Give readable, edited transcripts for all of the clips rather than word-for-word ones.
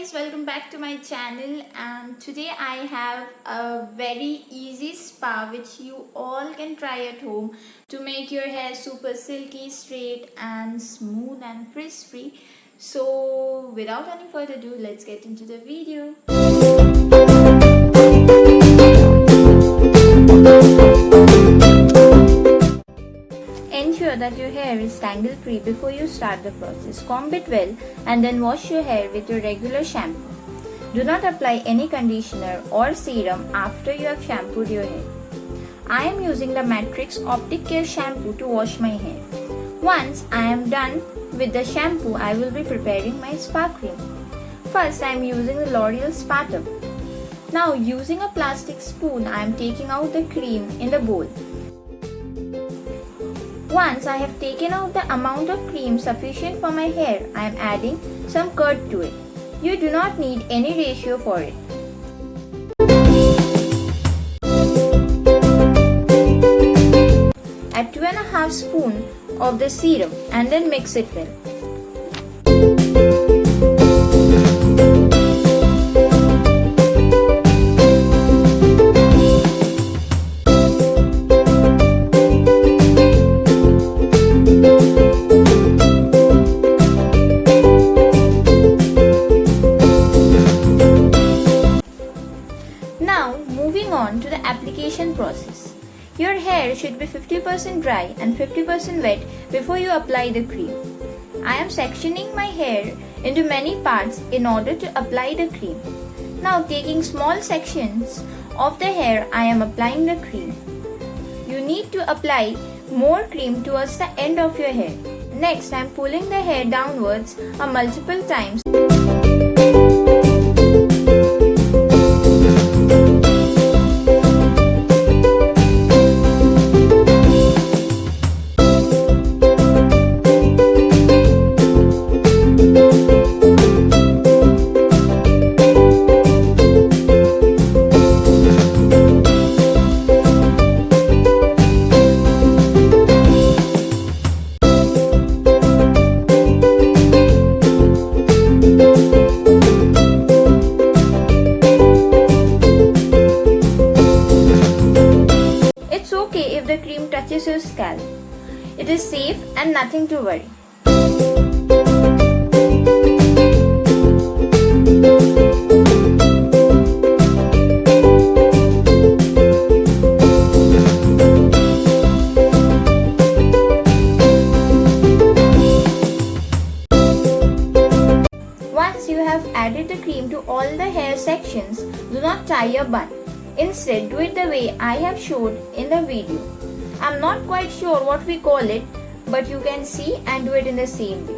guys, welcome back to my channel, and today I have a very easy spa which you all can try at home to make your hair super silky, straight and smooth and frizz free. So without any further ado, let's get into the video. Ensure that your hair is tangle free before you start the process. Comb it well and then wash your hair with your regular shampoo. Do not apply any conditioner or serum after you have shampooed your hair. I am using the Matrix Optic Care shampoo to wash my hair. Once I am done with the shampoo, I will be preparing my spa cream. First, I am using the L'Oreal Spa Tub. Now, using a plastic spoon, I am taking out the cream in the bowl. Once I have taken out the amount of cream sufficient for my hair, I am adding some curd to it. You do not need any ratio for it. Add 2.5 spoons of the serum and then mix it well. Now, moving on to the application process. Your hair should be 50% dry and 50% wet before you apply the cream. I am sectioning my hair into many parts in order to apply the cream. Now, taking small sections of the hair, I am applying the cream. You need to apply more cream towards the end of your hair. Next, I am pulling the hair downwards multiple times. If the cream touches your scalp, it is safe and nothing to worry. Once you have added the cream to all the hair sections, do not tie your bun. Instead, do it the way I have showed in the video. I'm not quite sure what we call it, but you can see and do it in the same way.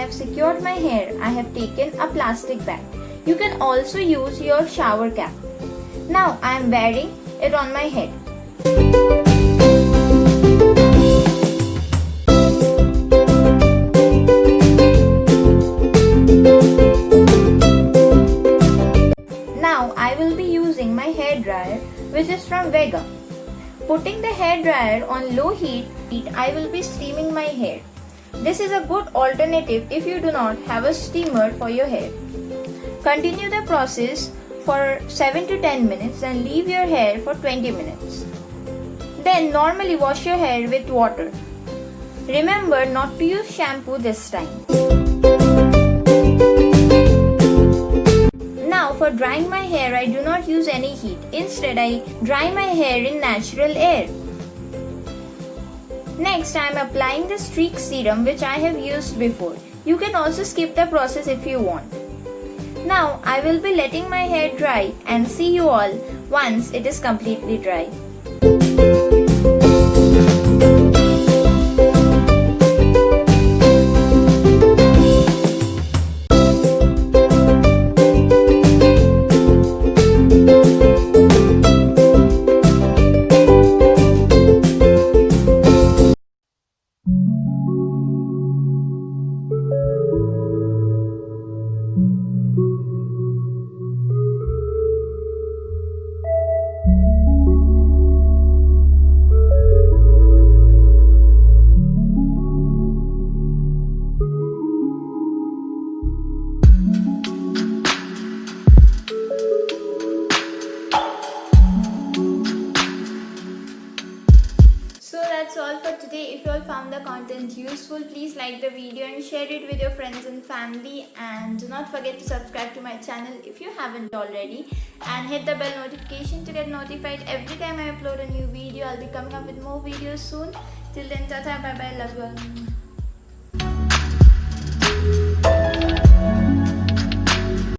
Secured my hair, I have taken a plastic bag. You can also use your shower cap. Now I am wearing it on my head. Now I will be using my hair dryer, which is from Vega. Putting the hair dryer on low heat, I will be steaming my hair. This is a good alternative if you do not have a steamer for your hair. Continue the process for 7 to 10 minutes and leave your hair for 20 minutes. Then normally wash your hair with water. Remember not to use shampoo this time. Now for drying my hair, I do not use any heat. Instead, I dry my hair in natural air. Next, I am applying the streak serum which I have used before. You can also skip the process if you want. Now, I will be letting my hair dry and see you all once it is completely dry. that's all for today. If you all found the content useful, please like the video and share it with your friends and family. And do not forget to subscribe to my channel if you haven't already. And hit the bell notification to get notified every time I upload a new video. I'll be coming up with more videos soon. Till then, tata, bye bye, love you all.